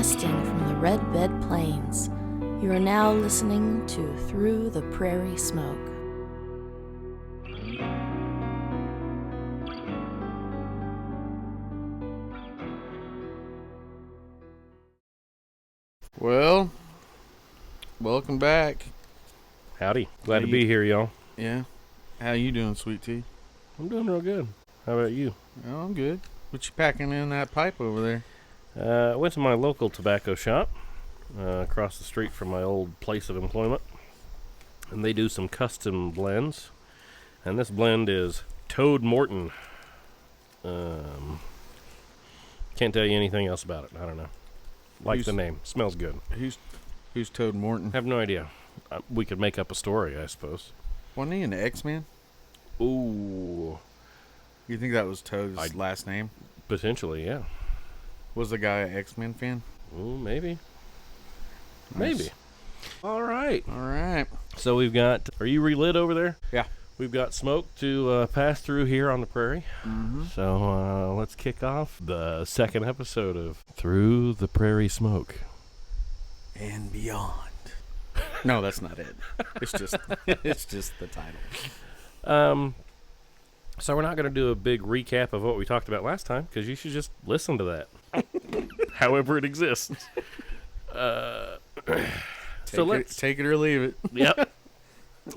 Broadcasting from the Red Bed Plains, you are now listening to Through the Prairie Smoke. Well, welcome back. Howdy. Glad to be here, y'all. Yeah. How you doing, Sweet Tea? I'm doing real good. How about you? Oh, I'm good. What you packing in that pipe over there? I went to my local tobacco shop across the street from my old place of employment, and they do some custom blends. And this blend is Toad Morton. Can't tell you anything else about it. I don't know. Like the name. Smells good. Who's Toad Morton? Have no idea. We could make up a story, I suppose. Wasn't he an X-Man? Ooh. You think that was Toad's last name? Potentially, yeah. Was the guy an X-Men fan? Ooh, maybe. Nice. Maybe. All right. So we've got... Are you relit over there? Yeah. We've got smoke to pass through here on the prairie. Mm-hmm. So let's kick off the second episode of Through the Prairie Smoke. And beyond. No, that's not it. It's just the title. So we're not going to do a big recap of what we talked about last time, because you should just listen to that. However it exists. Take it or leave it. Yep.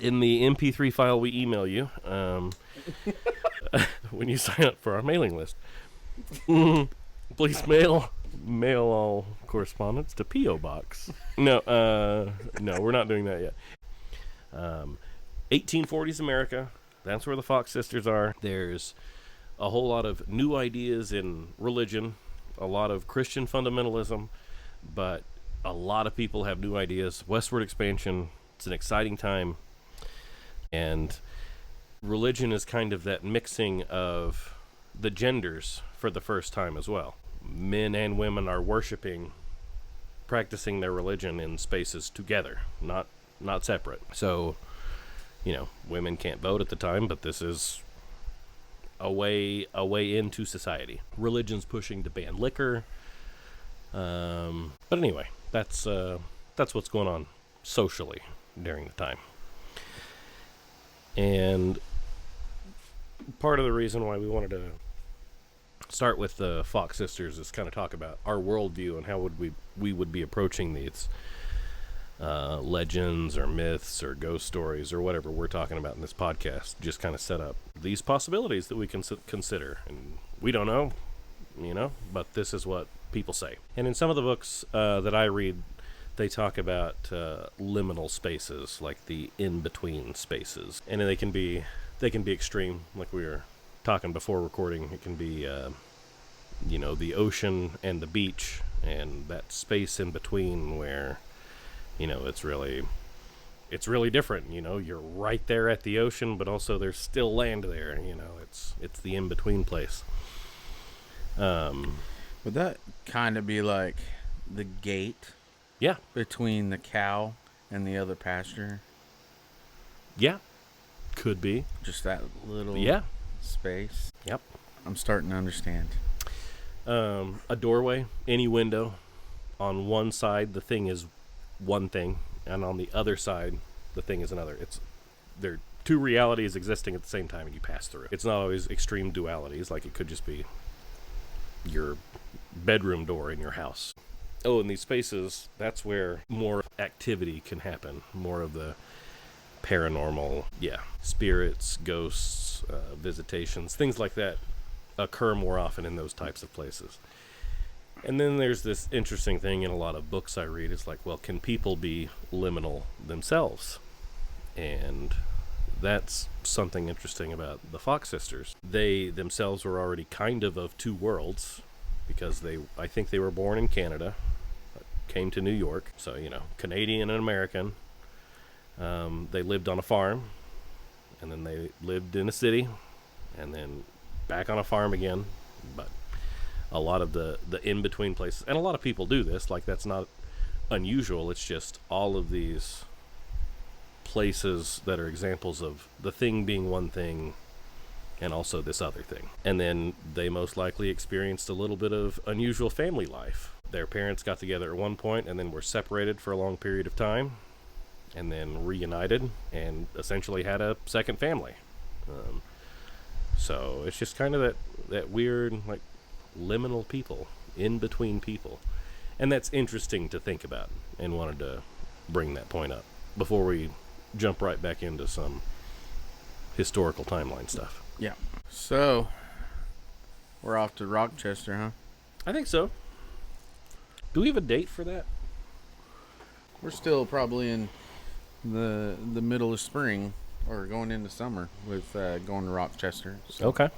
In the MP3 file we email you, when you sign up for our mailing list, please mail all correspondence to P.O. Box. No, we're not doing that yet. 1840s America. That's where the Fox sisters are. There's a whole lot of new ideas in religion, a lot of Christian fundamentalism, but a lot of people have new ideas. Westward expansion. It's an exciting time. And religion is kind of that mixing of the genders for the first time as well. Men and women are practicing their religion in spaces together, not separate. So, women can't vote at the time, but this is a way into society. Religion's pushing to ban liquor. But anyway, that's what's going on socially during the time. And part of the reason why we wanted to start with the Fox sisters is kind of talk about our worldview and how we would be approaching these legends or myths or ghost stories or whatever we're talking about in this podcast. Just kind of set up these possibilities that we can consider. And we don't know, but this is what people say. And in some of the books that I read, they talk about liminal spaces, like the in-between spaces. And they can be extreme, like we were talking before recording. It can be, the ocean and the beach, and that space in between where, it's really different. You're right there at the ocean, but also there's still land there. It's the in-between place. Would that kind of be like the gate? Yeah. Between the cow and the other pasture? Yeah. Could be. Just that little space? Yep. I'm starting to understand. A doorway, any window. On one side, the thing is one thing, and on the other side, the thing is another. There are two realities existing at the same time, and you pass through it. It's not always extreme dualities, like it could just be your bedroom door in your house. Oh, in these spaces, that's where more activity can happen. More of the paranormal, spirits, ghosts, visitations, things like that occur more often in those types of places. And then there's this interesting thing in a lot of books I read. It's like, well, can people be liminal themselves? And that's something interesting about the Fox sisters. They themselves were already kind of two worlds, because I think they were born in Canada, came to New York, so, Canadian and American. They lived on a farm, and then they lived in a city, and then back on a farm again. But a lot of the in-between places, and a lot of people do this, like that's not unusual. It's just all of these places that are examples of the thing being one thing and also this other thing. And then they most likely experienced a little bit of unusual family life. Their parents got together at one point and then were separated for a long period of time and then reunited and essentially had a second family. So it's just kind of that weird, like, liminal people, in between people. And that's interesting to think about, and wanted to bring that point up before we jump right back into some historical timeline stuff. Yeah. So, we're off to Rochester, huh? I think so. Do we have a date for that? We're still probably in the middle of spring, or going into summer with going to Rochester. So. Okay.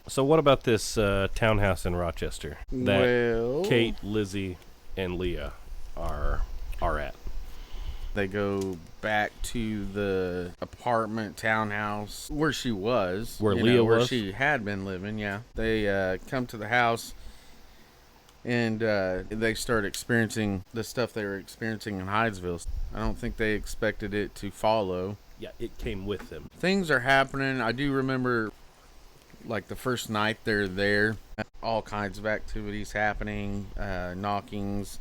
So what about this townhouse in Rochester that Kate, Lizzie, and Leah are at? They go back to the apartment townhouse where she was. Where Leah where was? she had been living, yeah. They come to the house and they start experiencing the stuff they were experiencing in Hydesville. I don't think they expected it to follow. Yeah, it came with them. Things are happening. I do remember, like, the first night they're there, all kinds of activities happening, knockings,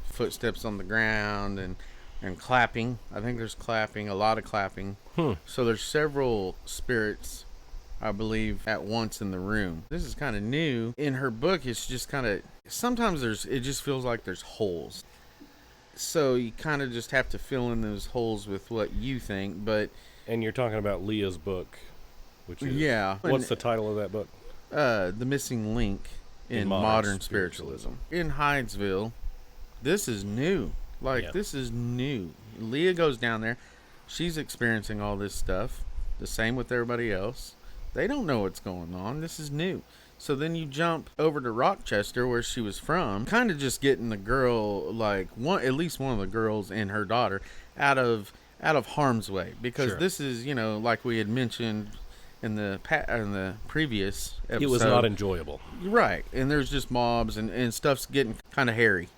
footsteps on the ground, and clapping. I think there's clapping, a lot of clapping. So there's several spirits, I believe, at once in the room. This is kind of new. In her book, it's just kind of, sometimes it just feels like there's holes. So you kind of just have to fill in those holes with what you think, but... And you're talking about Leah's book, which is... Yeah. What's the title of that book? The Missing Link in Modern Spiritualism. In Hydesville, this is new. This is new. Leah goes down there. She's experiencing all this stuff. The same with everybody else. They don't know what's going on. This is new. So then you jump over to Rochester, where she was from, kind of just getting the girl, at least one of the girls and her daughter, out of harm's way. Because this is, like we had mentioned in the previous episode. It was not enjoyable. Right. And there's just mobs and stuff's getting kind of hairy.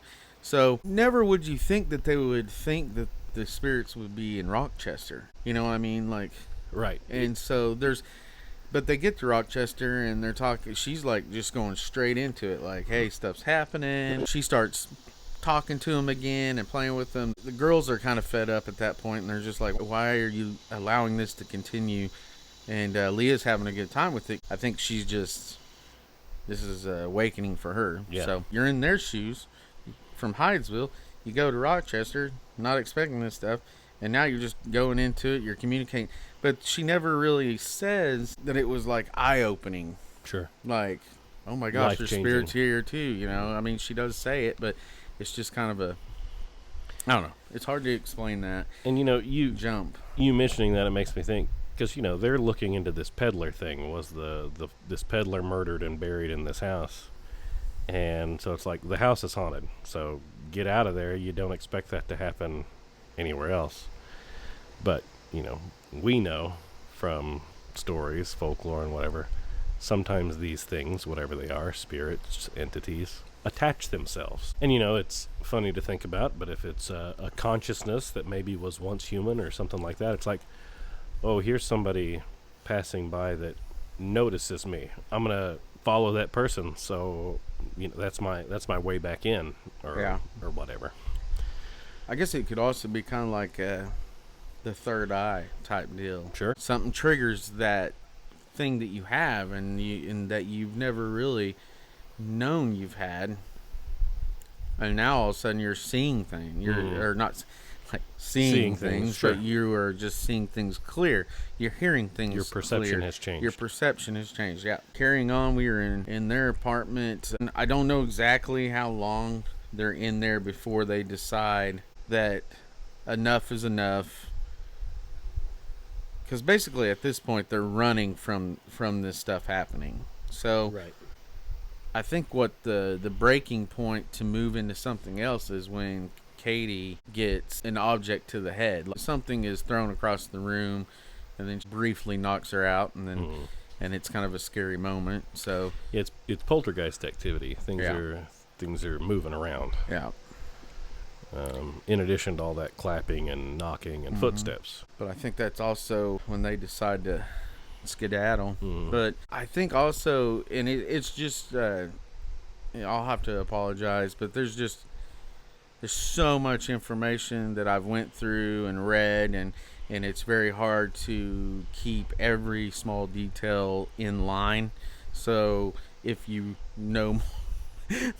So never would you think that they would think that the spirits would be in Rochester. You know what I mean? Right. And so but they get to Rochester and they're talking, she's just going straight into it. Like, hey, stuff's happening. She starts talking to them again and playing with them. The girls are kind of fed up at that point and they're just like, why are you allowing this to continue? And Leah's having a good time with it. I think this is awakening for her. Yeah. So you're in their shoes from Hydesville. You go to Rochester, not expecting this stuff. And now you're just going into it. You're communicating. But she never really says that it was eye-opening. Sure. Oh my gosh, there's spirits here too. I mean, she does say it, but it's just kind of I don't know. It's hard to explain that. And you mentioning that, it makes me think, because they're looking into this peddler thing. Was this peddler murdered and buried in this house? And so it's like, the house is haunted. So get out of there. You don't expect that to happen anywhere else. But we know from stories, folklore, and whatever, sometimes these things, whatever they are, spirits, entities, attach themselves. And it's funny to think about, but if it's a consciousness that maybe was once human or something like that, it's like, oh, here's somebody passing by that notices me. I'm gonna follow that person, so that's my way back in, or whatever. I guess it could also be kind of like the third eye type deal. Sure. Something triggers that thing that you have and that you've never really known you've had. And now all of a sudden you're seeing things. Or not seeing things, sure. But you are just seeing things clear. You're hearing things Your perception clear. has changed. Your perception has changed, yeah. Carrying on, we were in their apartment. And I don't know exactly how long they're in there before they decide that enough is enough. Because basically at this point they're running from this stuff happening. So right. I think what the breaking point to move into something else is when Katie gets an object to the head. Something is thrown across the room and then briefly knocks her out, and then and it's kind of a scary moment. So it's poltergeist activity. Things are moving around. Yeah. In addition to all that clapping and knocking and footsteps. But I think that's also when they decide to skedaddle. But I think also, and it's just I'll have to apologize, but there's so much information that I've went through and read, and it's very hard to keep every small detail in line. So if you know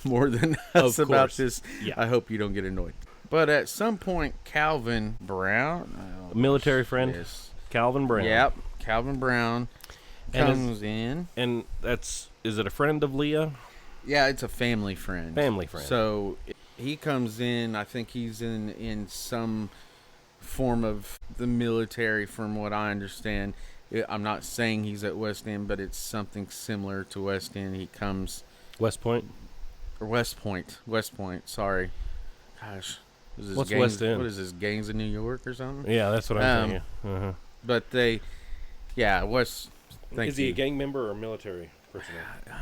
more than us about this, I hope you don't get annoyed. But at some point, Calvin Brown, military friend, Calvin Brown. Yep, Calvin Brown comes in. And is it a friend of Leah? Yeah, it's a family friend. Family friend. So he comes in. I think he's in some form of the military, from what I understand. I'm not saying he's at West End, but it's something similar to West End. He comes West Point. West Point. Sorry. Gosh. What's West End? What is this, Gangs of New York or something? Yeah, that's what I'm thinking. Uh-huh. But West. Is he a gang member or military person?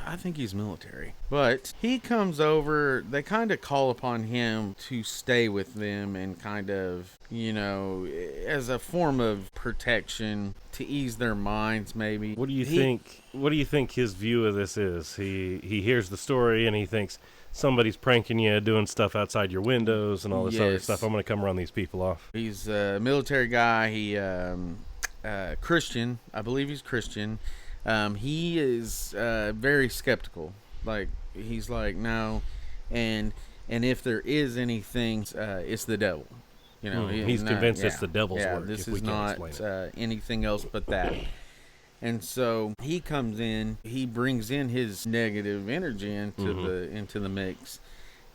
I think he's military. But he comes over. They kind of call upon him to stay with them and kind of, as a form of protection to ease their minds, maybe. What do you think? What do you think his view of this is? He hears the story and he thinks somebody's pranking you, doing stuff outside your windows and all this other stuff. I'm going to come run these people off. He's a military guy. He Christian. I believe he's Christian. He is very skeptical. Like, he's like, no, and if there is anything, it's the devil. He's convinced it's the devil's work. This is not anything else but that. And so he comes in. He brings in his negative energy into the mix,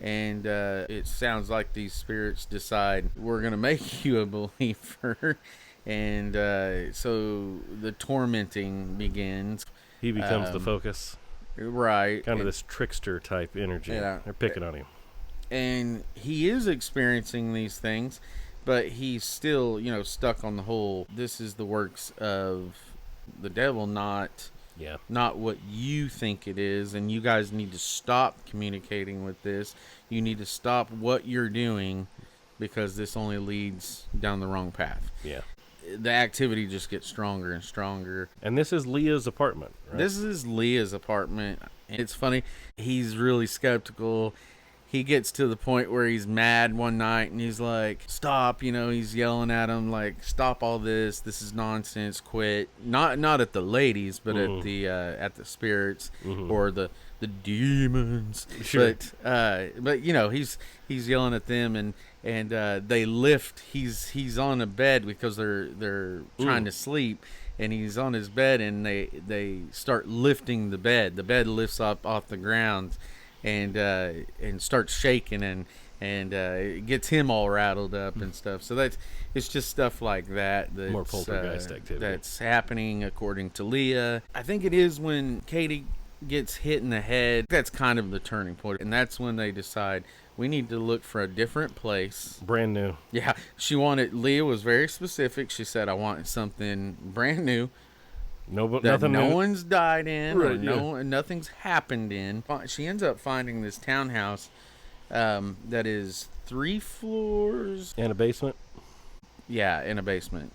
and it sounds like these spirits decide, we're gonna make you a believer. And so the tormenting begins. He becomes the focus. Right. Kind of this trickster type energy. Yeah. They're picking on him. And he is experiencing these things, but he's still, stuck on the whole, this is the works of the devil, not what you think it is. And you guys need to stop communicating with this. You need to stop what you're doing, because this only leads down the wrong path. Yeah. The activity just gets stronger and stronger. And this is Leah's apartment, right? This is Leah's apartment. It's funny. He's really skeptical. He gets to the point where he's mad one night and he's like, stop, he's yelling at him like, stop all this. This is nonsense. Quit. Not at the ladies, but at the spirits or the demons. Sure. But he's yelling at them, and they lift. He's on a bed because they're trying to sleep, and he's on his bed, and they start lifting the bed. The bed lifts up off the ground, and starts shaking, and it gets him all rattled up and stuff. So it's just stuff like that. That's, more poltergeist activity that's happening according to Leah. I think it is when Katie gets hit in the head. That's kind of the turning point, and that's when they decide, we need to look for a different place. Brand new. Yeah, Leah was very specific. She said, I want something brand new. Nothing no new. one's died in, right, or nothing's happened in. She ends up finding this townhouse that is 3 floors. And a basement? Yeah, in a basement.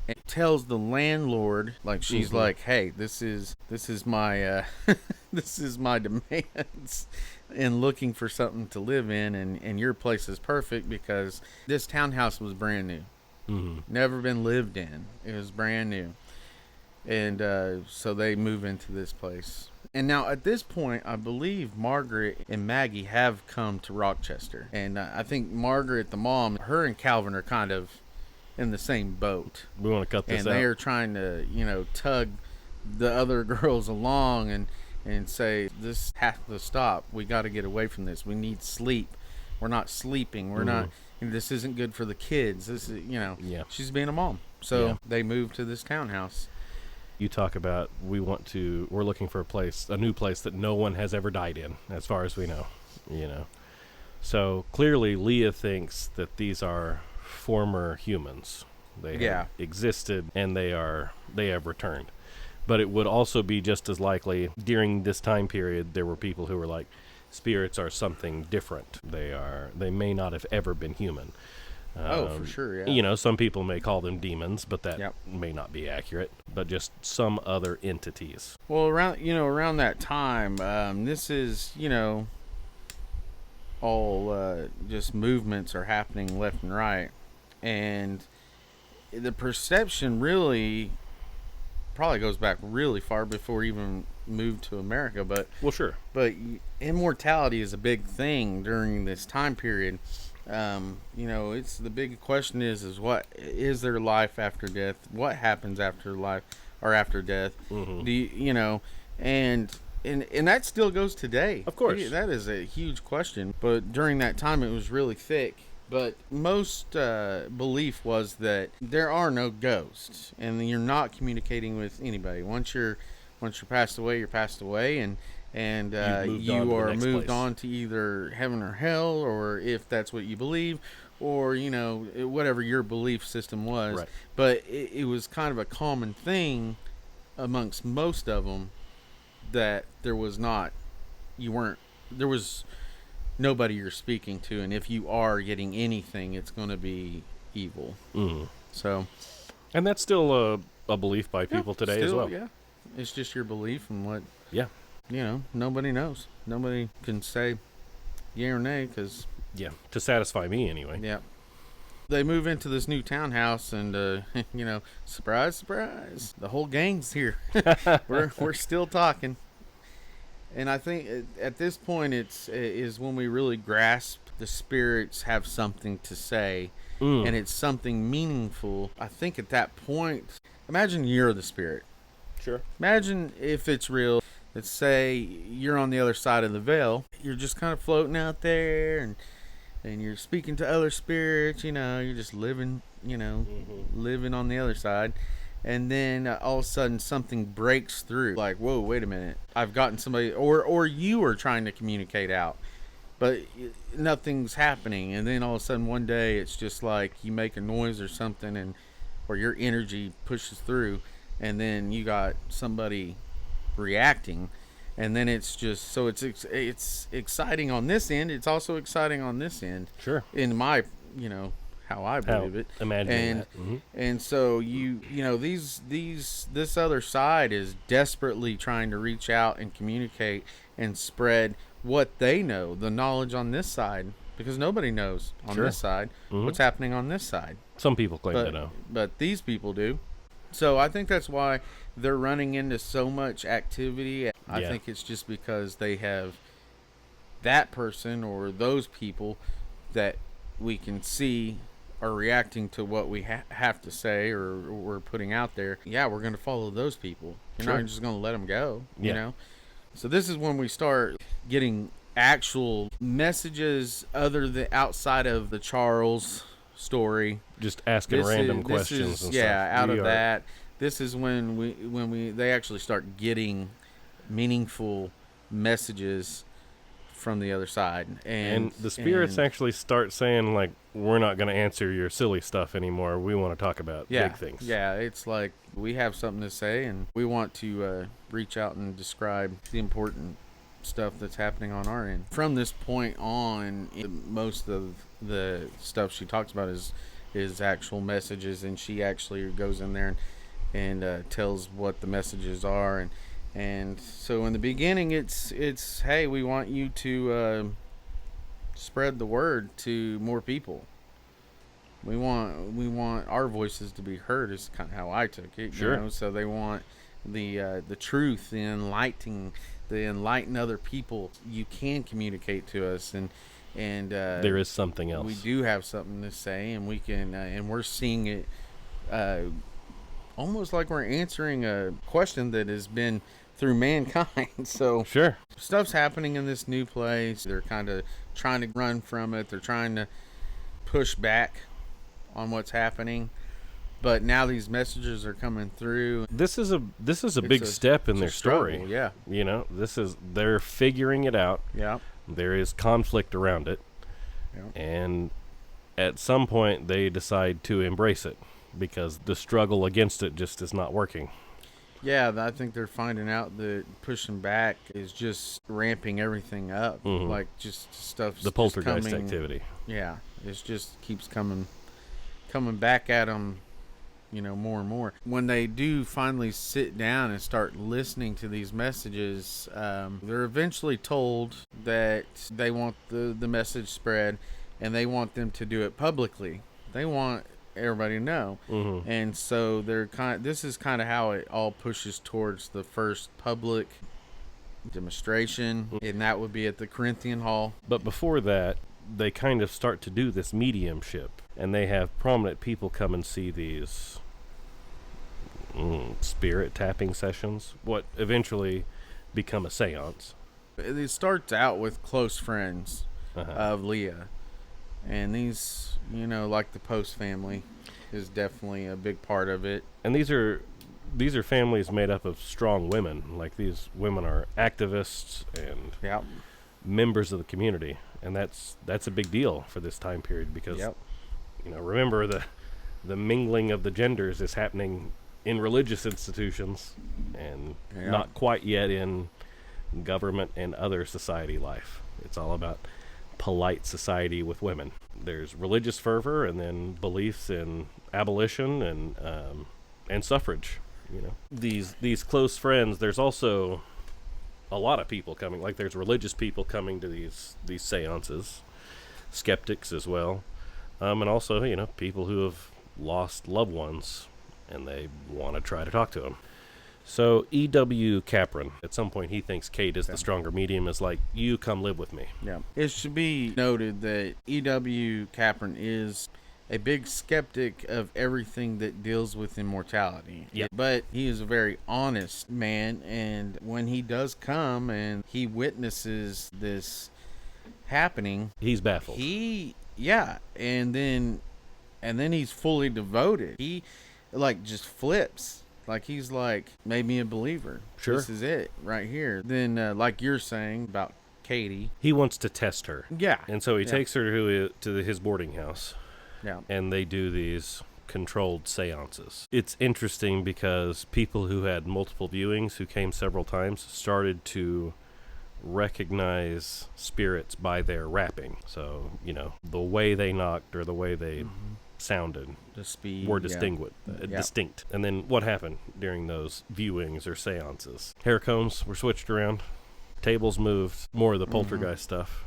It tells the landlord, like, she's like, hey, this is my this is my demands in looking for something to live in, and your place is perfect because this townhouse was brand new. Never been lived in. It was brand new. And so they move into this place. And now at this point, I believe Margaret and Maggie have come to Rochester. And I think Margaret, the mom, her and Calvin are kind of in the same boat. We want to cut this out. out. And they are trying to, tug the other girls along and say, this has to stop. We got to get away from this. We need sleep. We're not sleeping. We're not. This isn't good for the kids. This is, she's being a mom. So they move to this townhouse. You talk about we're looking for a new place that no one has ever died in, as far as we know, So clearly Leah thinks that these are former humans. They have existed and they have returned. But it would also be just as likely during this time period there were people who were like, spirits are something different. They may not have ever been human. For sure, yeah. You know, some people may call them demons, but that Yep. may not be accurate. But just some other entities. Well, around that time, this is, all just movements are happening left and right, and the perception really probably goes back really far before even moved to America. But Well, sure. Immortality is a big thing during this time period. It's the big question is what is there life after death? What happens after life or after death? Mm-hmm. Do you, and that still goes today. Of course. That is a huge question. But during that time, it was really thick. But most belief was that there are no ghosts, and you're not communicating with anybody. Once you're passed away, you're passed away, and you are moved on to either heaven or hell, or if that's what you believe, or whatever your belief system was. Right. But it was kind of a common thing amongst most of them that there was nobody you're speaking to, and if you are getting anything, it's going to be evil. Mm-hmm. So, and that's still a belief by people today as well. Yeah, it's just your belief and what. Yeah. Nobody knows. Nobody can say yay or nay because. Yeah, to satisfy me anyway. Yeah. They move into this new townhouse, and surprise, surprise, the whole gang's here. we're still talking. And I think at this point is when we really grasp the spirits have something to say, and it's something meaningful. I think at that point, imagine you're the spirit. Sure. Imagine if it's real. Let's say you're on the other side of the veil. You're just kind of floating out there, and you're speaking to other spirits. You're just living, living on the other side. And then all of a sudden something breaks through. Like, whoa, wait a minute. I've gotten somebody, or you are trying to communicate out, but nothing's happening. And then all of a sudden one day it's just like you make a noise or something, or your energy pushes through, and then you got somebody reacting. And then it's just, so it's exciting on this end. It's also exciting on this end. Sure. In my, how I believe it. Imagine that. Mm-hmm. And so this other side is desperately trying to reach out and communicate and spread what they know, the knowledge on this side, because nobody knows on this side what's happening on this side. Some people claim to know, but these people do. So I think that's why they're running into so much activity. I think it's just because they have that person or those people that we can see are reacting to what we have to say or we're putting out there. Yeah, we're going to follow those people. You're not just going to let them go, you know? So this is when we start getting actual messages other than outside of the Charles story. Just asking random questions and stuff. Out of that. This is when they actually start getting meaningful messages from the other side, and the spirits actually start saying, like, we're not going to answer your silly stuff anymore. We want to talk about big things. Yeah, it's like we have something to say, and we want to reach out and describe the important stuff that's happening on our end. From this point on, most of the stuff she talks about is actual messages, and she actually goes in there and tells what the messages are, and so in the beginning it's hey, we want you to spread the word to more people. We want our voices to be heard, is kind of how I took it. Sure. So they want the truth, the enlighten other people. You can communicate to us, and there is something else. We do have something to say, and we can and we're seeing it almost like we're answering a question that has been through mankind. So sure, stuff's happening in this new place. They're kind of trying to run from it. They're trying to push back on what's happening, but now these messages are coming through. This is a big step in their story. Yeah, they're figuring it out. Yeah, there is conflict around it, and at some point they decide to embrace it because the struggle against it just is not working. Yeah, I think they're finding out that pushing back is just ramping everything up. Like just stuff. The poltergeist activity. Yeah, it just keeps coming coming back at them, more and more. When they do finally sit down and start listening to these messages, they're eventually told that they want the message spread, and they want them to do it publicly. They want everybody to know. Mm-hmm. And so this is kind of how it all pushes towards the first public demonstration, and that would be at the Corinthian Hall. But before that, they kind of start to do this mediumship, and they have prominent people come and see these spirit tapping sessions, what eventually become a seance. It starts out with close friends of Leah, and these, like the Post family is definitely a big part of it. And these are families made up of strong women. Like, these women are activists and members of the community, and that's a big deal for this time period because remember the mingling of the genders is happening in religious institutions and not quite yet in government and other society life. It's all about polite society with women. There's religious fervor, and then beliefs in abolition and suffrage. These close friends. There's also a lot of people coming. Like, there's religious people coming to these seances, skeptics as well, and also people who have lost loved ones and they want to try to talk to them. So E.W. Capron, at some point, he thinks Kate is the stronger medium, is like, you come live with me. Yeah. It should be noted that E.W. Capron is a big skeptic of everything that deals with immortality. Yeah. But he is a very honest man, and when he does come and he witnesses this happening, he's baffled. And then he's fully devoted. He just flips. Like, he's like, made me a believer. Sure. This is it right here. Then, like you're saying about Katie, he wants to test her. Yeah. And so he takes her to his boarding house. Yeah. And they do these controlled seances. It's interesting because people who had multiple viewings, who came several times, started to recognize spirits by their rapping. So, the way they knocked or the way they sounded, the speed, were distinct. And then what happened during those viewings or seances? Hair combs were switched around, tables moved, more of the poltergeist stuff.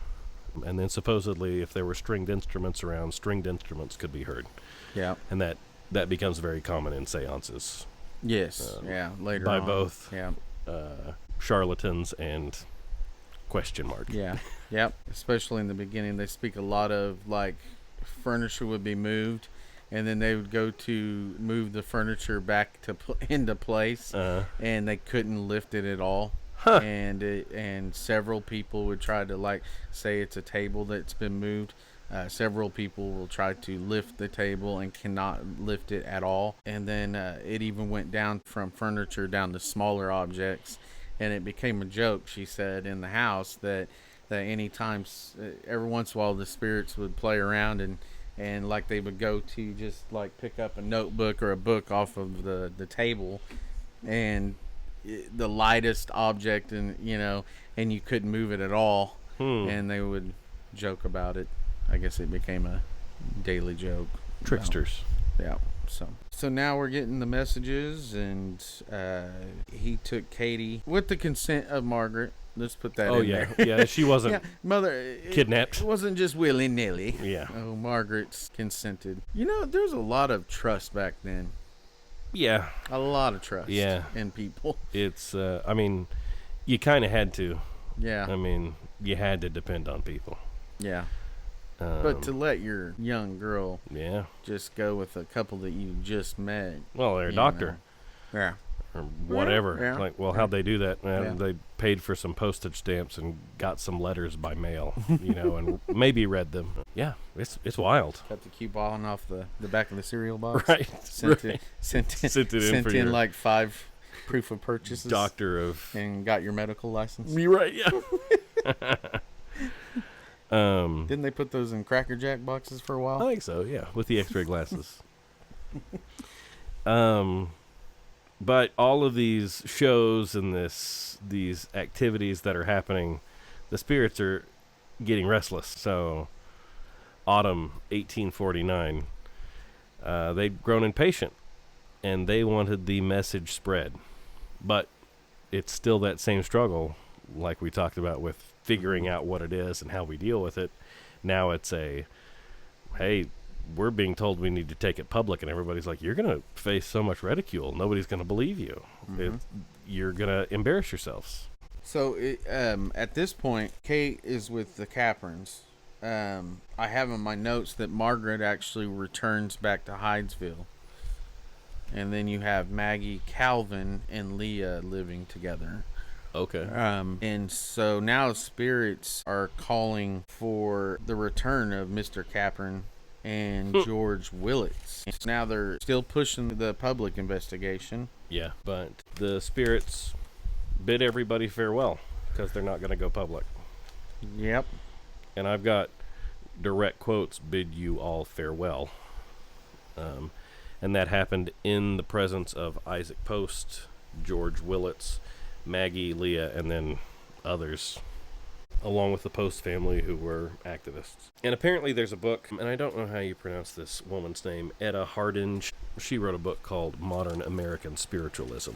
And then supposedly, if there were stringed instruments around, stringed instruments could be heard. Yeah. And that becomes very common in seances. Yes. Later by on. both charlatans and question mark. Yeah. Yep. Especially in the beginning, they speak a lot of, like, furniture would be moved, and then they would go to move the furniture back into place, and they couldn't lift it at all. Huh. And several people would try to, like, say it's a table that's been moved. Several people will try to lift the table and cannot lift it at all. And then it even went down from furniture down to smaller objects, and it became a joke, she said, in the house that any times, every once in a while, the spirits would play around and like they would go to just like pick up a notebook or a book off of the table, and the lightest object, and and you couldn't move it at all, and they would joke about it. I guess it became a daily joke. Tricksters. Yeah. So now we're getting the messages, and he took Katie with the consent of Margaret. Let's put that in there. Yeah, she wasn't mother kidnapped. It wasn't just willy-nilly. Yeah. Oh, Margaret's consented. There's a lot of trust back then. Yeah. A lot of trust in people. It's, you kind of had to. Yeah. You had to depend on people. Yeah. But to let your young girl just go with a couple that you just met. Well, they're a doctor. Yeah. Or whatever. Yeah. Like, well, how'd they do that? They paid for some postage stamps and got some letters by mail, and maybe read them. Yeah, it's wild. Cut the coupon off the back of the cereal box. Right. Sent it in like 5 proof of purchases. Doctor of. And got your medical license. You're right, yeah. Didn't they put those in Cracker Jack boxes for a while? I think so, yeah, with the X-ray glasses. But all of these shows and these activities that are happening, the spirits are getting restless. So, autumn 1849, they'd grown impatient, and they wanted the message spread. But it's still that same struggle, like we talked about with figuring out what it is and how we deal with it. Now it's hey, we're being told we need to take it public, and everybody's like, you're going to face so much ridicule. Nobody's going to believe you. You're going to embarrass yourselves. So at this point, Kate is with the Caprins. I have in my notes that Margaret actually returns back to Hydesville. And then you have Maggie, Calvin, and Leah living together. Okay. And so now spirits are calling for the return of Mr. Capron and George Willits. So now they're still pushing the public investigation. Yeah, but the spirits bid everybody farewell because they're not going to go public. Yep. And I've got direct quotes, bid you all farewell. And that happened in the presence of Isaac Post, George Willits, Maggie, Leah, and then others, along with the Post family who were activists. And apparently there's a book, and I don't know how you pronounce this woman's name, Etta Hardin. She wrote a book called Modern American Spiritualism.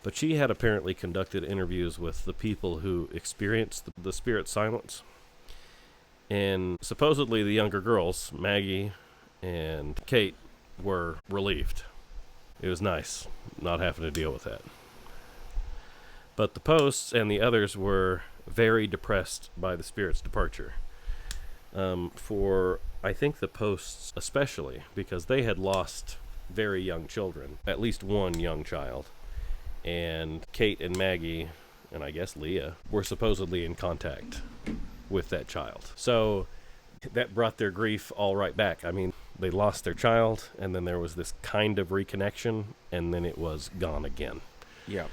But she had apparently conducted interviews with the people who experienced the spirit silence. And supposedly the younger girls, Maggie and Kate, were relieved. It was nice not having to deal with that. But the Posts and the others were very depressed by the spirit's departure. For, I think, the Posts especially, because they had lost very young children, at least one young child. And Kate and Maggie, and I guess Leah, were supposedly in contact with that child. So that brought their grief all right back. I mean, they lost their child, and then there was this kind of reconnection, and then it was gone again. Yeah.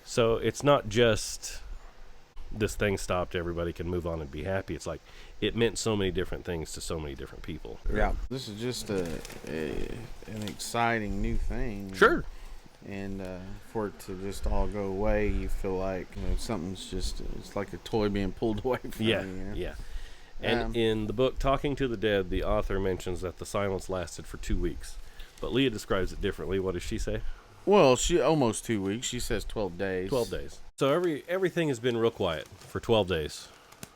So it's not just this thing stopped, everybody can move on and be happy. It's like it meant so many different things to so many different people. Yeah. This is just an exciting new thing. Sure. And for it to just all go away, you feel like something's just, it's like a toy being pulled away from you. Yeah. And in the book, Talking to the Dead, the author mentions that the silence lasted for 2 weeks. But Leah describes it differently. What does she say? Well, she almost 2 weeks. She says 12 days. 12 days. So everything has been real quiet for 12 days.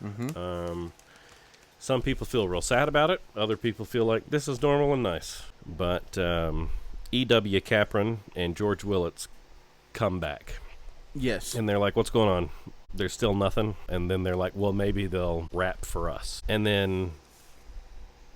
Mm-hmm. Some people feel real sad about it. Other people feel like this is normal and nice. But E.W. Capron and George Willits come back. Yes. And they're like, what's going on? There's still nothing. And then they're like, well, maybe they'll rap for us. And then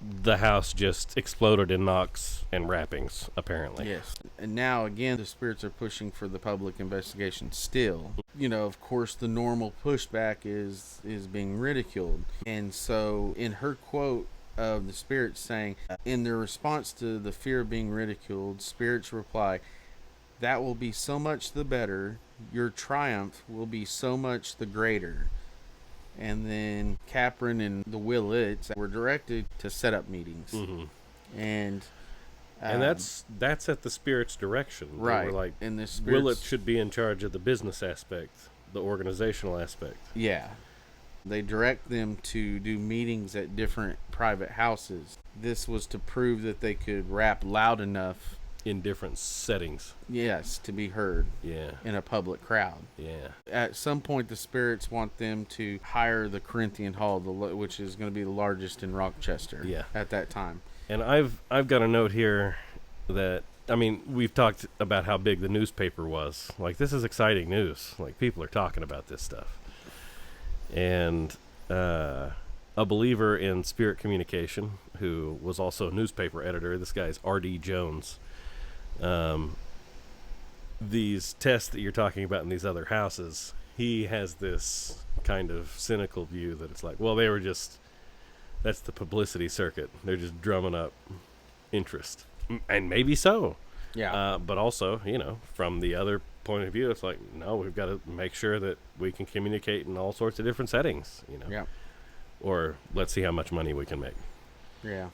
the house just exploded in knocks and rappings, apparently. Yes. And now, again, the spirits are pushing for the public investigation still. Of course, the normal pushback is being ridiculed. And so, in her quote of the spirits saying, in their response to the fear of being ridiculed, spirits reply, "That will be so much the better. Your triumph will be so much the greater." And then Capron and the Willits were directed to set up meetings. Mm-hmm. And that's at the spirit's direction. Right. They were like, and the Willits should be in charge of the business aspect, the organizational aspect. Yeah. They direct them to do meetings at different private houses. This was to prove that they could rap loud enough in different settings. Yes, to be heard. Yeah. In a public crowd. Yeah. At some point, the spirits want them to hire the Corinthian Hall, which is going to be the largest in Rochester. Yeah. At that time. And I've got a note here that, I mean, we've talked about how big the newspaper was. Like, this is exciting news. Like, people are talking about this stuff. And a believer in spirit communication, who was also a newspaper editor, this guy's R.D. Jones. These tests that you're talking about in these other houses, he has this kind of cynical view that it's like, well, they were just, that's the publicity circuit. They're just drumming up interest. And maybe so. Yeah. But also, from the other point of view, it's like, no, we've got to make sure that we can communicate in all sorts of different settings, Yeah. Or let's see how much money we can make. Yeah.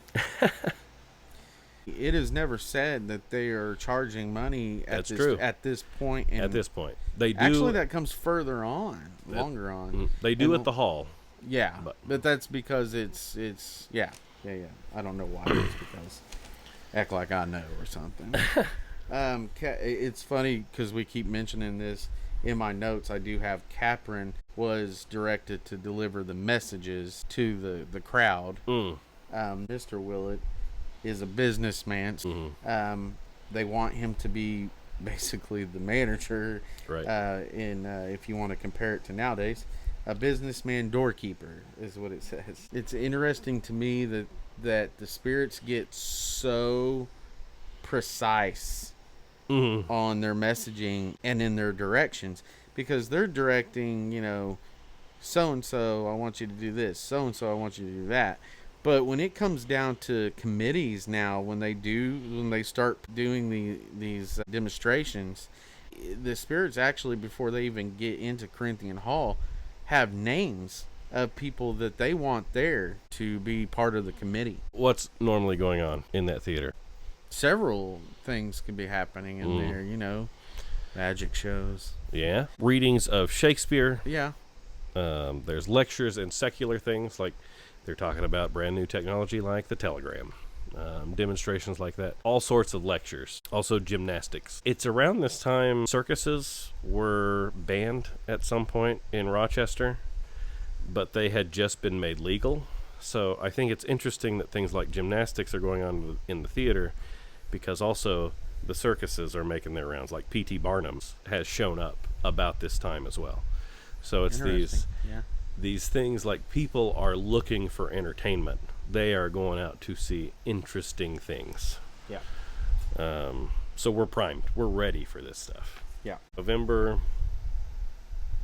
It is never said that they are charging money at true. At this point. At this point. They do. Actually, that comes further on, longer on. They do at the hall. Yeah, but that's because it's yeah. I don't know why. It's because. act like I know or something. It's funny because we keep mentioning this. In my notes, I do have Capron was directed to deliver the messages to the crowd. Mr. Willett is a businessman. They want him to be basically the manager. Right. If you want to compare it to nowadays, a businessman doorkeeper is what it says. It's interesting to me that the spirits get so precise on their messaging and in their directions, because they're directing, so-and-so, I want you to do this, so-and-so, I want you to do that. But when it comes down to committees now, when they start doing these demonstrations, the spirits actually, before they even get into Corinthian Hall, have names of people that they want there to be part of the committee. What's normally going on in that theater? Several things can be happening in there, magic shows. Yeah. Readings of Shakespeare. Yeah. There's lectures and secular things, like they're talking about brand new technology like the telegram. Demonstrations like that. All sorts of lectures. Also gymnastics. It's around this time circuses were banned at some point in Rochester, but they had just been made legal. So I think it's interesting that things like gymnastics are going on in the theater, because also the circuses are making their rounds. Like P.T. Barnum's has shown up about this time as well. So it's these things, like people are looking for entertainment. They are going out to see interesting things. Yeah. So we're primed. We're ready for this stuff. Yeah. November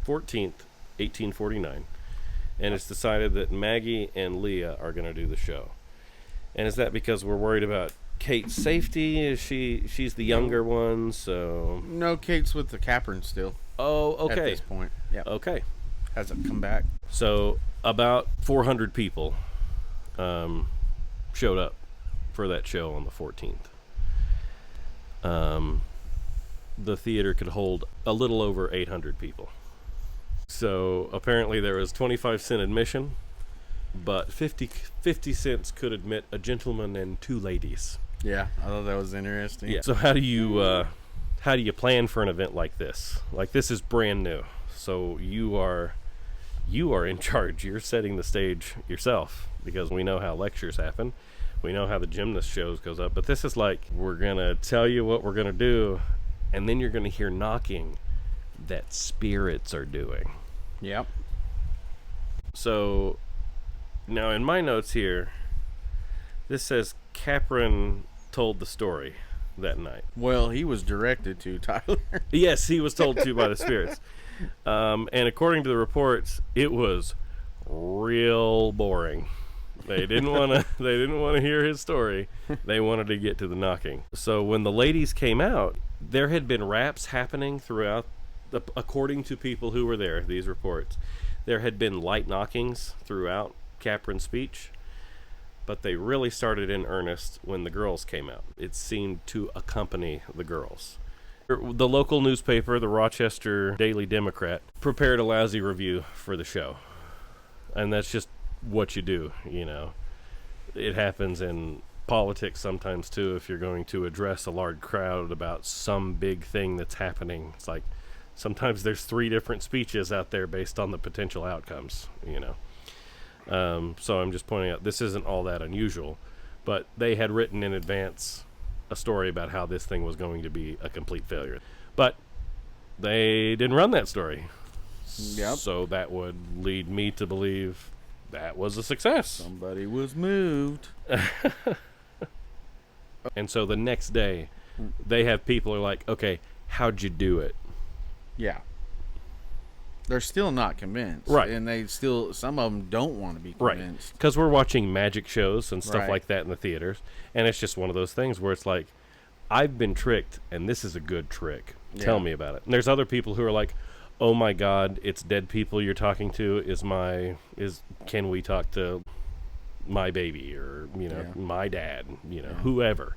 14th, 1849. And it's decided that Maggie and Leah are going to do the show. And is that because we're worried about Kate's safety? Is she's the younger one, so... No, Kate's with the Capron still. Oh, okay. At this point. Yeah. Okay. Hasn't come back. So about 400 people showed up for that show on the 14th. The theater could hold a little over 800 people. So apparently there was 25-cent admission, but 50 cents could admit a gentleman and 2 ladies. Yeah, I thought that was interesting. Yeah. So how do you plan for an event like this? Like, this is brand new. So you are in charge. You're setting the stage yourself, because we know how lectures happen. We know how the gymnast shows goes up. But this is like, we're going to tell you what we're going to do, and then you're going to hear knocking that spirits are doing. Yep. So now in my notes here, this says Capron told the story that night. Well, he was directed to, Tyler. Yes, he was told to by the spirits. And according to the reports, it was real boring. They didn't want to hear his story. They wanted to get to the knocking. So when the ladies came out, there had been raps happening throughout according to people who were there, these reports. There had been light knockings throughout Capron's speech, but they really started in earnest when the girls came out. It seemed to accompany the girls. The local newspaper, the Rochester Daily Democrat, prepared a lousy review for the show. And that's just what you do, It happens in politics sometimes, too, if you're going to address a large crowd about some big thing that's happening. It's like, sometimes there's 3 different speeches out there based on the potential outcomes, So I'm just pointing out, this isn't all that unusual, but they had written in advance a story about how this thing was going to be a complete failure. But they didn't run that story. Yep. So that would lead me to believe that was a success. Somebody was moved. And so the next day, they have people who are like, okay, how'd you do it? Yeah. They're still not convinced. Right. And some of them don't want to be convinced. Right. Because we're watching magic shows and stuff Right. like that in the theaters. And it's just one of those things where it's like, I've been tricked, and this is a good trick. Yeah. Tell me about it. And there's other people who are like, oh my God, it's dead people you're talking to. Can we talk to my baby or, my dad, whoever.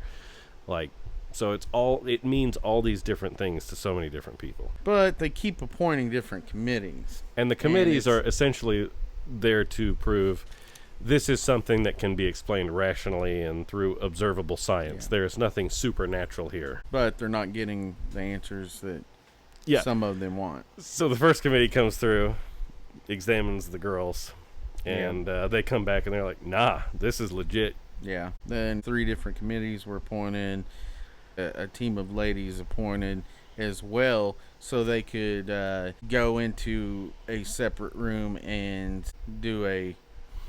Like, so it means all these different things to so many different people. But they keep appointing different committees. And the committees are essentially there to prove this is something that can be explained rationally and through observable science. Yeah. There's nothing supernatural here. But they're not getting the answers that some of them want. So the first committee comes through, examines the girls, and they come back and they're like, nah, this is legit. Yeah. Then 3 different committees were appointed, a team of ladies appointed as well, so they could go into a separate room and do a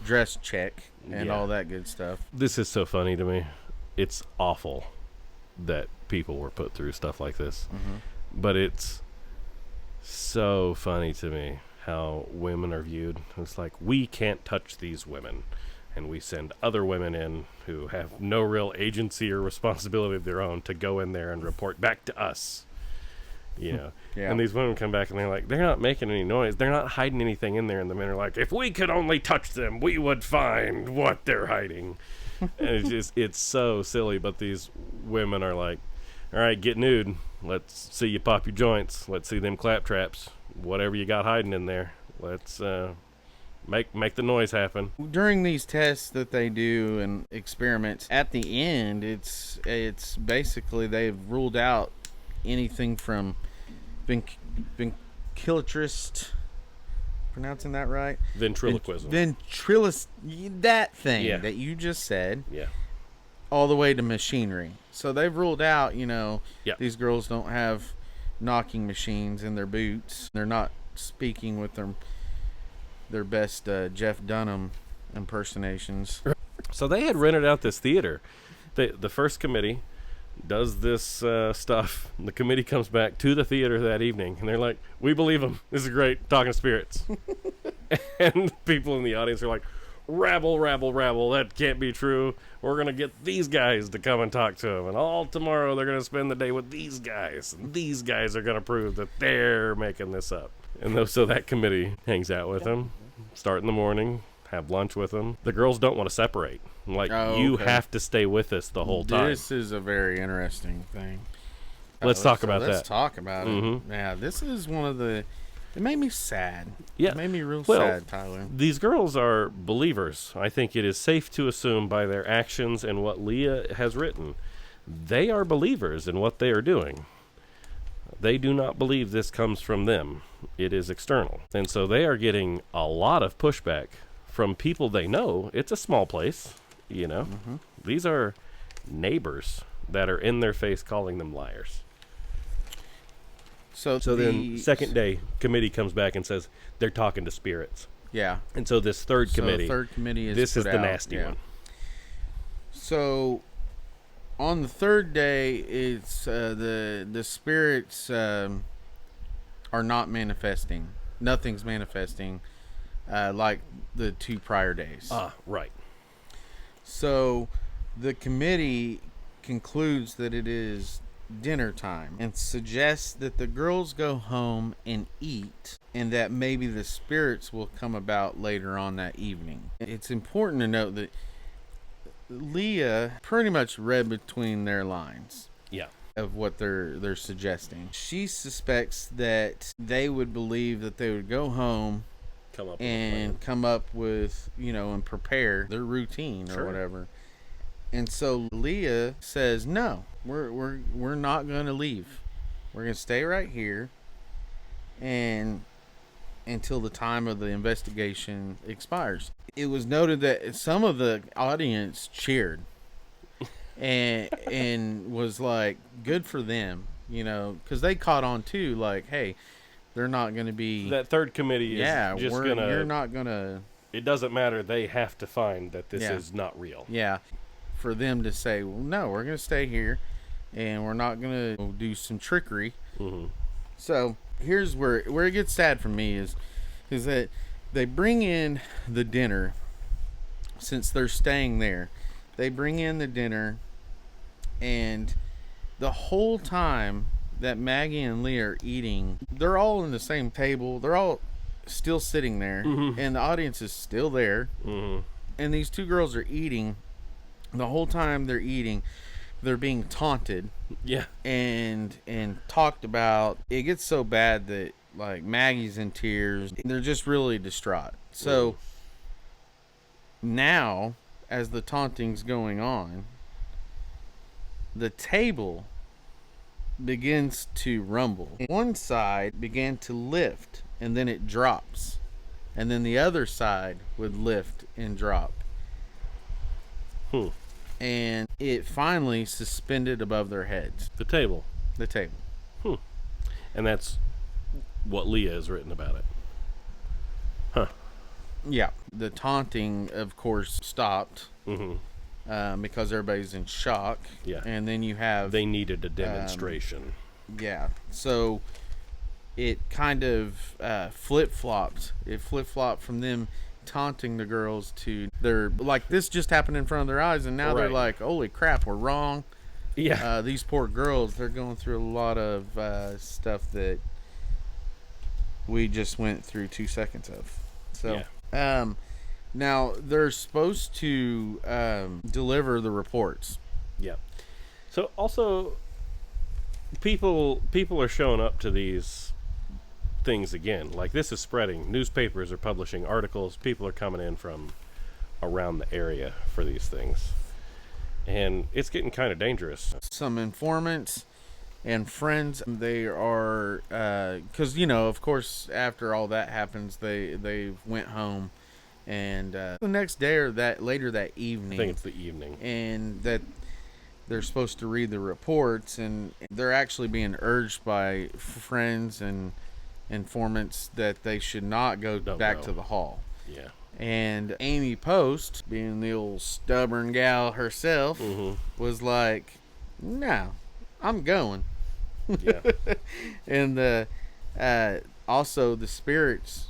dress check and all that good stuff. This is so funny to me. It's awful that people were put through stuff like this. Mm-hmm. But it's so funny to me how women are viewed. It's like, we can't touch these women. And we send other women in who have no real agency or responsibility of their own to go in there and report back to us. You know, and these women come back and they're like, they're not making any noise. They're not hiding anything in there. And the men are like, if we could only touch them, we would find what they're hiding. And it's so silly. But these women are like, all right, get nude. Let's see you pop your joints. Let's see them clap traps. Whatever you got hiding in there. Let's make the noise happen. During these tests that they do and experiments, at the end, it's basically they've ruled out anything from ventriloquist, pronouncing that right? Ventriloquism. Ventriloquist, that thing that you just said. Yeah. All the way to machinery. So they've ruled out, these girls don't have knocking machines in their boots. They're not speaking with their best Jeff Dunham impersonations. So they had rented out this theater. The first committee does this stuff. The committee comes back to the theater that evening, and they're like, we believe them. This is great. Talking to spirits. And people in the audience are like, rabble, rabble, rabble. That can't be true. We're going to get these guys to come and talk to them. And all tomorrow they're going to spend the day with these guys. And these guys are going to prove that they're making this up. And so that committee hangs out with them, start in the morning, have lunch with them. The girls don't want to separate. Like, you have to stay with us the whole time. This is a very interesting thing. Let's talk about that. Let's talk about it. Yeah, this is one of the... It made me sad. Yeah. It made me real sad, Tyler. These girls are believers. I think it is safe to assume by their actions and what Leah has written, they are believers in what they are doing. They do not believe this comes from them. It is external. And so they are getting a lot of pushback from people they know. It's a small place, These are neighbors that are in their face calling them liars. So then second day, committee comes back and says they're talking to spirits. Yeah. And so this third committee is this is the out. nasty one. So on the third day, it's the spirits are not manifesting. Nothing's manifesting like the 2 prior days. Right. So the committee concludes that it is dinner time and suggests that the girls go home and eat, and that maybe the spirits will come about later on that evening. It's important to note that Leah pretty much read between their lines. Yeah. Of what they're suggesting. She suspects that they would believe that they would go home come up with, and prepare their routine or whatever. And so Leah says, no, we're not going to leave. We're going to stay right here and until the time of the investigation expires. It was noted that some of the audience cheered and was like, good for them, because they caught on too, like, hey, they're not going to be... That third committee is just going to... You're not going to... It doesn't matter. They have to find that this is not real. Yeah. For them to say, well, no, we're going to stay here and we're not going to do some trickery. Mm-hmm. So here's where it gets sad for me is that they bring in the dinner. Since they're staying there, they bring in the dinner, and the whole time that Maggie and Leah are eating, they're all in the same table. They're all still sitting there, and the audience is still there. And these 2 girls are eating. The whole time they're eating, they're being taunted. Yeah. And talked about. It gets so bad that, like, Maggie's in tears. They're just really distraught. So Now, as the taunting's going on, the table begins to rumble. One side began to lift, and then it drops. And then the other side would lift and drop. And it finally suspended above their heads. The table. The table. And that's what Leah has written about it. Huh. Yeah. The taunting, of course, stopped. Because everybody's in shock. Yeah. And then you have... They needed a demonstration. Yeah. So it kind of flip-flopped. It flip-flopped from them taunting the girls to... They're like, this just happened in front of their eyes, and now they're like, holy crap, we're wrong. Yeah. These poor girls, they're going through a lot of stuff that we just went through 2 seconds of. So, now they're supposed to deliver the reports. Yeah. So also, people are showing up to these things again. Like, this is spreading. Newspapers are publishing articles. People are coming in from around the area for these things. And it's getting kind of dangerous. Some informants and friends, they are, because, of course, after all that happens, they went home. And the next day or later that evening. I think it's the evening. And that they're supposed to read the reports, and they're actually being urged by friends and informants that they should not go back to the hall. Yeah. And Amy Post, being the old stubborn gal herself, was like, no, I'm going. Yeah. And also the spirits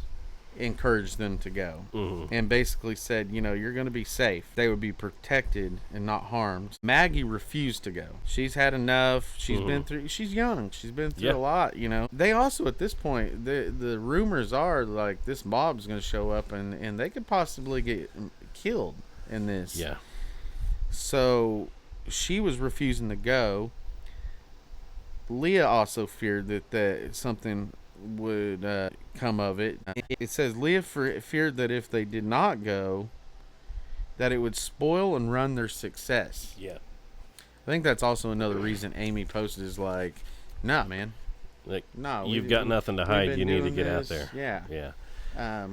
encouraged them to go, and basically said, you're going to be safe. They would be protected and not harmed. Maggie refused to go. She's had enough. She's been through, she's young. She's been through a lot, They also, at this point, the rumors are like this mob's going to show up and they could possibly get killed in this. Yeah. So she was refusing to go. Leah also feared that something would come of it. It says Leah feared that if they did not go, that it would spoil and run their success. Yeah. I think that's also another reason Amy Post is like, nah, man. Like, no, you've got nothing to hide. You need to get out there. Yeah. Yeah.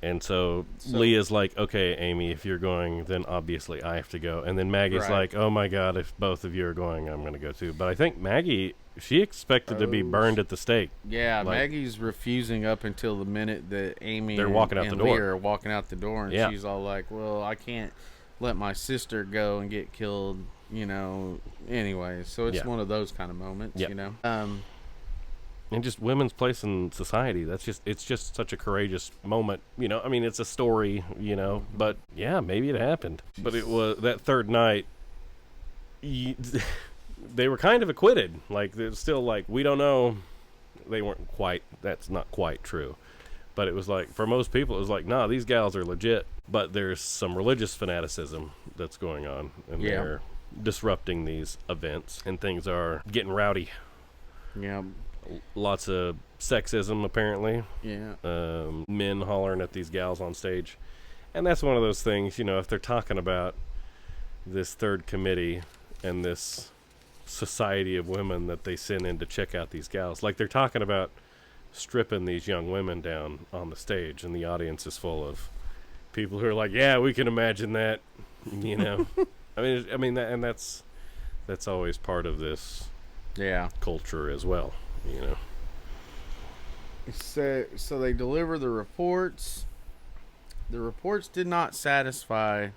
And so Leah's like, okay, Amy, if you're going, then obviously I have to go. And then Maggie's like, oh my God, if both of you are going, I'm going to go too. But I think Maggie, she expected to be burned at the stake. Yeah, Maggie's refusing up until the minute that Amy they're walking out and the door. Leah are walking out the door. And she's all like, well, I can't let my sister go and get killed, anyway. So it's one of those kind of moments, And just women's place in society. It's just such a courageous moment. It's a story, but yeah, maybe it happened. But it was that third night, they were kind of acquitted. Like, they're still like, we don't know. They weren't quite, that's not quite true. But it was like, for most people, it was like, nah, these gals are legit. But there's some religious fanaticism that's going on. And they're disrupting these events. And things are getting rowdy. Yeah. Lots of sexism, apparently. Yeah. Men hollering at these gals on stage. And that's one of those things, if they're talking about this third committee and this society of women that they send in to check out these gals, like they're talking about stripping these young women down on the stage, and the audience is full of people who are like, yeah, we can imagine that, and that's always part of this culture as well. So they deliver the reports. The reports did not satisfy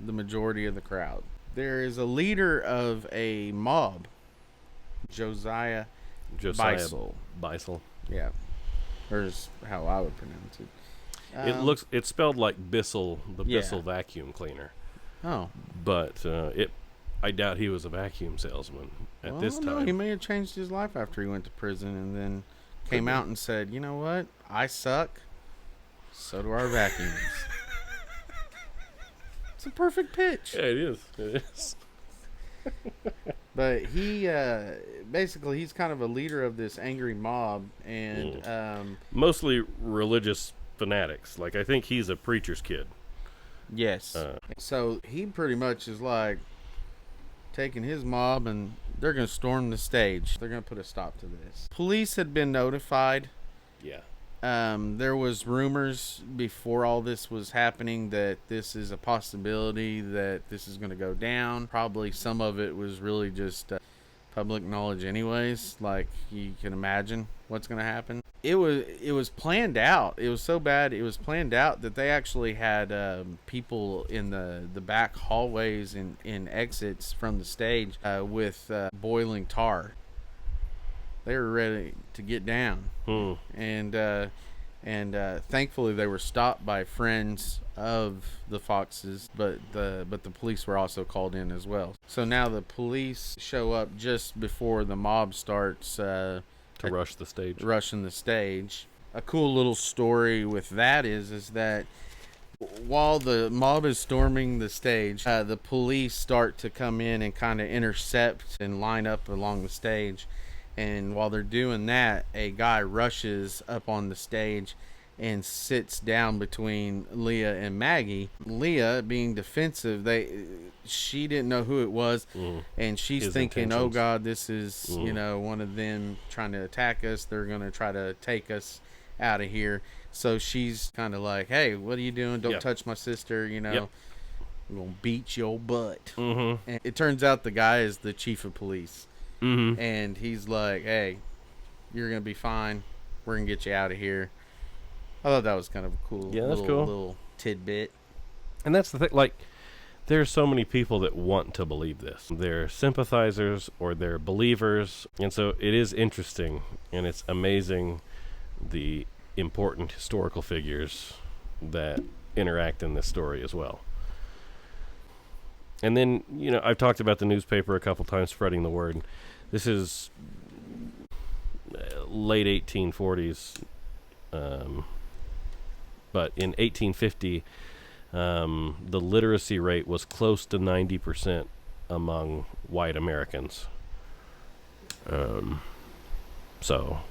the majority of the crowd. There is a leader of a mob, Josiah Beisel. Beisel. Yeah. Or is how I would pronounce it. It's spelled like Bissell, the Bissell vacuum cleaner. Oh. But I doubt he was a vacuum salesman at this time. No, he may have changed his life after he went to prison and then came out and said, you know what? I suck. So do our vacuums. It's a perfect pitch. Yeah, it is. It is. But he, basically, he's kind of a leader of this angry mob. And mostly religious fanatics. Like, I think he's a preacher's kid. Yes. So he pretty much is like taking his mob and they're going to storm the stage. They're going to put a stop to this. Police had been notified. Yeah. There was rumors before all this was happening that this is a possibility that this is going to go down. Probably some of it was really just public knowledge anyways. Like, you can imagine what's going to happen. It was planned out. It was so bad. It was planned out that they actually had people in the back hallways and exits from the stage with boiling tar. They were ready to get down. And thankfully they were stopped by friends of the Foxes, but the police were also called in as well. So now the police show up just before the mob starts to rush the stage. Rushing the stage. A cool little story with that is that while the mob is storming the stage, the police start to come in and kind of intercept and line up along the stage. And while they're doing that, a guy rushes up on the stage and sits down between Leah and Maggie. Leah, being defensive, she didn't know who it was, and she's His thinking, intentions. "Oh God, this is one of them trying to attack us. They're gonna try to take us out of here." So she's kind of like, "Hey, what are you doing? Don't touch my sister. We're gonna beat your butt." And it turns out the guy is the chief of police. And he's like, "Hey, you're gonna be fine. We're gonna get you out of here." I thought that was kind of a cool, little tidbit. And that's the thing. Like, there's so many people that want to believe this. They're sympathizers or they're believers, and so it is interesting and it's amazing the important historical figures that interact in this story as well. And then, I've talked about the newspaper a couple times spreading the word. This is late 1840s, but in 1850, the literacy rate was close to 90% among white Americans. So,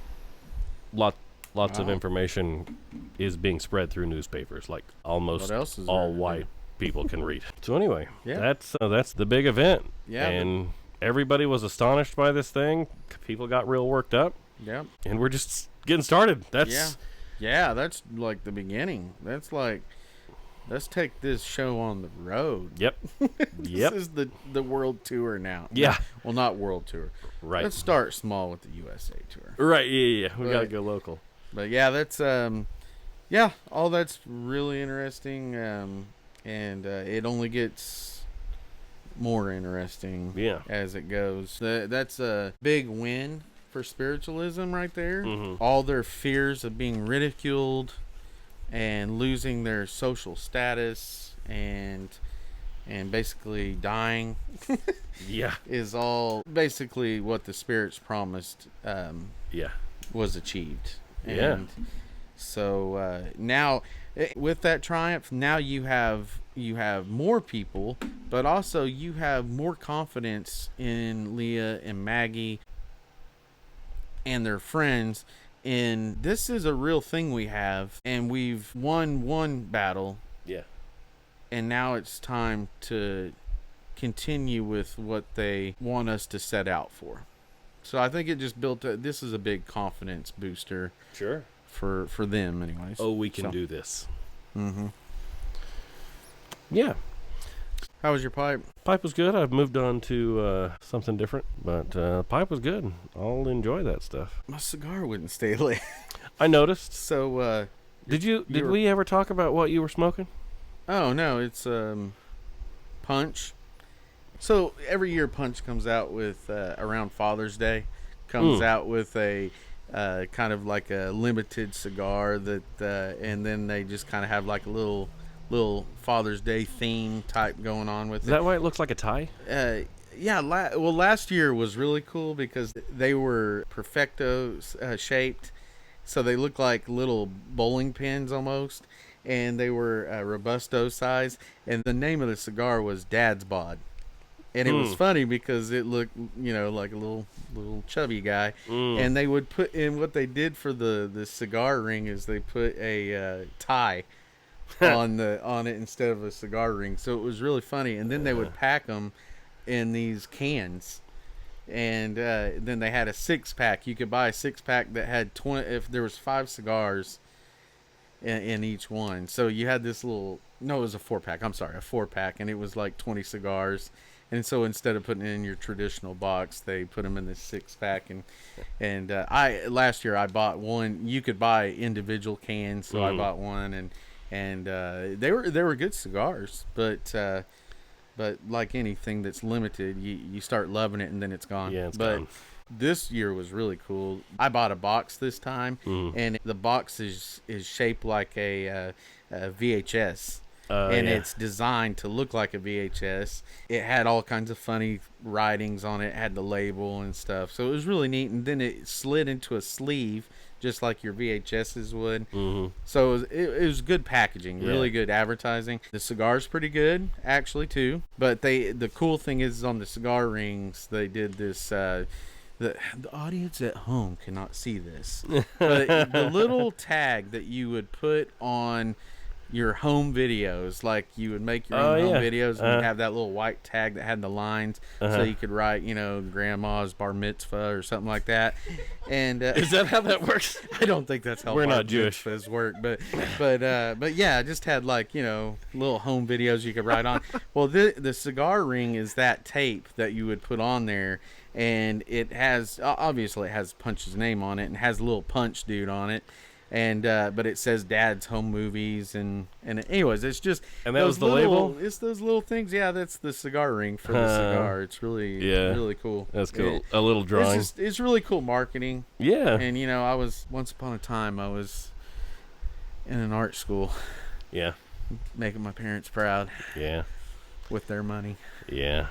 lots of information is being spread through newspapers. Like, almost all white people can read. So anyway, that's the big event. Yeah, and everybody was astonished by this thing. People got real worked up. Yeah, and we're just getting started. That's that's like the beginning. That's like, let's take this show on the road. Yep. This is the world tour now. Yeah. Well, not world tour. Right. Let's start small with the USA tour. Right. Yeah. We gotta go local. But yeah, that's all that's really interesting. And it only gets more interesting as it goes. That's a big win for spiritualism right there. All their fears of being ridiculed and losing their social status and basically dying is all basically what the spirits promised was achieved. And so now, with that triumph, now you have more people, but also you have more confidence in Leah and Maggie and their friends. And this is a real thing we have, and we've won one battle. Yeah. And now it's time to continue with what they want us to set out for. So I think it just this is a big confidence booster. Sure. For them anyways. Oh, we can do this. Yeah. How was your pipe? Pipe was good. I've moved on to something different, but pipe was good. I'll enjoy that stuff. My cigar wouldn't stay lit. I noticed. So did we ever talk about what you were smoking? Oh no, it's Punch. So every year Punch comes out with around Father's Day comes out with a kind of like a limited cigar that and then they just kind of have like a little Father's Day theme type going on with it. Is that why it looks like a tie? Yeah. Well, last year was really cool because they were perfecto shaped, so they looked like little bowling pins almost, and they were robusto size. And the name of the cigar was Dad's Bod. And it was funny because it looked, like a little chubby guy. And they would put in what they did for the cigar ring is they put a tie on it instead of a cigar ring. So it was really funny. And then they would pack them in these cans. And then they had a 6-pack. You could buy a 6-pack that had 20. If there was 5 cigars in each one, so you had this little. No, it was a 4-pack. I'm sorry, a 4-pack, and it was like 20 cigars. And so instead of putting it in your traditional box, they put them in this 6-pack. And I last year I bought one. You could buy individual cans, so I bought one, and they were good cigars, but like anything that's limited, you start loving it and then it's gone. Yeah, it's but gone. This year was really cool. I bought a box this time, and the box is shaped like a VHS. And it's designed to look like a VHS. It had all kinds of funny writings on it. It had the label and stuff. So it was really neat. And then it slid into a sleeve, just like your VHSs would. Mm-hmm. So it was good packaging, really good advertising. The cigar's pretty good, actually, too. But the cool thing is on the cigar rings, they did this... The audience at home cannot see this. But the little tag that you would put on your home videos, like you would make your own home videos, and you'd have that little white tag that had the lines, so you could write, grandma's bar mitzvah or something like that. And is that how that works? I don't think that's how we're bar not Jewish mitzvahs work, but yeah, I just had like little home videos you could write on. Well, the cigar ring is that tape that you would put on there, and it has obviously it has Punch's name on it, and has a little Punch dude on it. And but it says Dad's Home Movies, and anyways, it's just and that was the label. It's those little things. Yeah, that's the cigar ring for the cigar. It's really really cool. That's cool. A little drawing. It's really cool marketing. Yeah. And I was once upon a time I was in an art school. Yeah. Making my parents proud. Yeah. With their money. Yeah.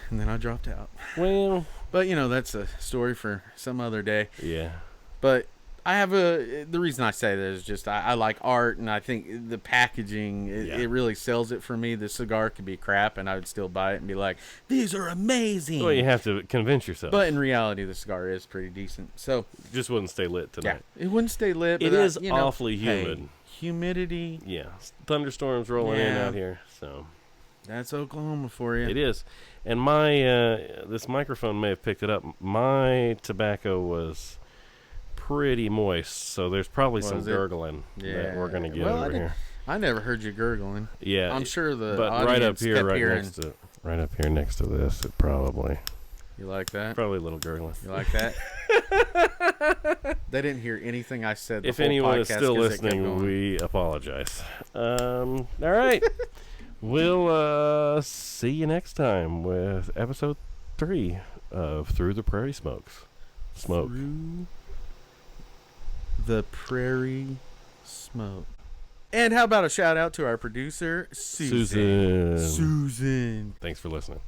And then I dropped out. Well, but that's a story for some other day. Yeah. But I have the reason I say that is just I like art, and I think the packaging it really sells it for me. The cigar could be crap, and I would still buy it and be like, "These are amazing." Well, you have to convince yourself. But in reality, the cigar is pretty decent. So just wouldn't stay lit tonight. Yeah, it wouldn't stay lit. It is awfully humid. Hey, humidity. Yeah, thunderstorms rolling in out here. So that's Oklahoma for you. It is. And my this microphone may have picked it up. My tobacco was pretty moist, so there's probably some gurgling that we're gonna get over here. I never heard you gurgling. Yeah, I'm sure the but right up here, right up here next to this, it probably. You like that? Probably a little gurgling. You like that? They didn't hear anything I said. If anyone is still listening, we apologize. All right, we'll see you next time with episode 3 of Through the Prairie Smokes. Through the Prairie Smoke. And how about a shout out to our producer, Susan. Susan. Thanks for listening.